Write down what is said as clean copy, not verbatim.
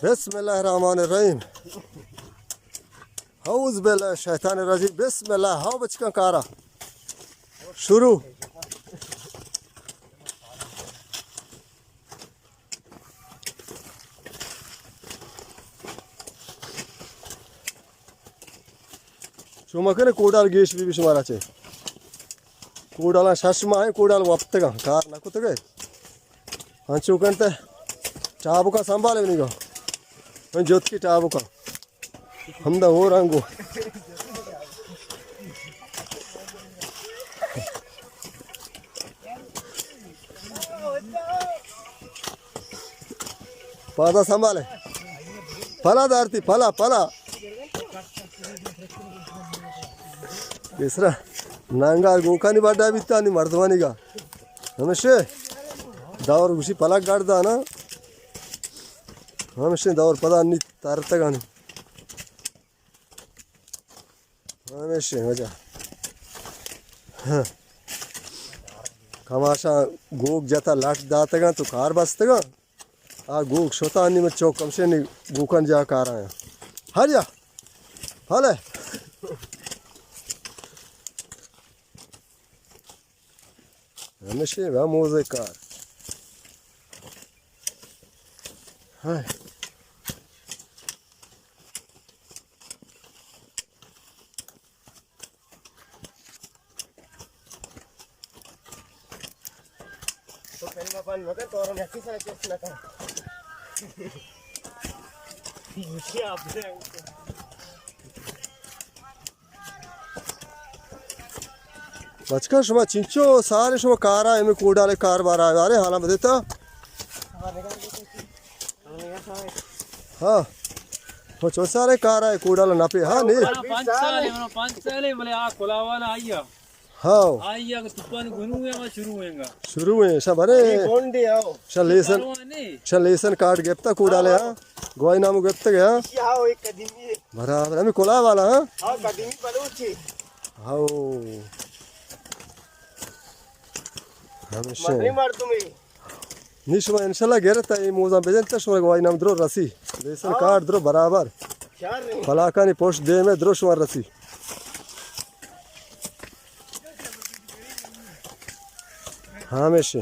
बिस्मिल्लाहिर्रहमानिर्रहीम औज़ बिल्लाहि शैतानिर्रजीम बिस्मिल्लाह हाउ बचका कारा शुरू शुमकने कूडाल गेश भी शुमारा चे कूडाला शशमा है कूडाल वप्तगा कार ना कुतगे हंचू कंते चाबू का संभाले नहीं गो मैं जोत की चाबू का हमदा हो रंगो पादा संभाले फला दारती फला फला तीसरा नांगा गोखानी बाडा बिता नहीं मर्दवानी का हमेशा दावर उसी पलक गाड़दा ना हमेशा दावर पता नहीं तारता गाने हमेशा मजा हाँ कमाशा गोग जाता लाट दातेगा तो कार बसतेगा आ गोग शोता नहीं मत चौक कमशे नहीं गोखन जा कार आया हर जा फले हमेशा वह मोज़े कार हाय तो पहले अपन मगर तो और ऐसी सारे चेस्ट ना कर मुझे आप दे बचका शुमा चिंचो सारे शुमा कार आए में कूड़ाले कार बार आए अरे हाला में देता हाँ वो चो सारे कार आए कूड़ाला ना पे हाँ नहीं 5 साल बोले आ कोलावाला आइया हाँ आइया तुपान गुनु है शुरू है सब अरे गोंडे आओ लेसन काट गेप्ता कूड़ाले हाँ गोई नामु गेप्ता गया आओ एक कदमी बराबर हमें कोला वाला हाँ हाँ कदमी बलूची हाँ हमेशा मरने मार तुम्हें निशमा इंशाल्लाह गेरता ये मोजा बेजंता शुमा गोई नाम द्रो रसी लेसन काट द्रो बराबर फलाका नहीं पोस्ट दे में द्रो शुमा रसी हमेशा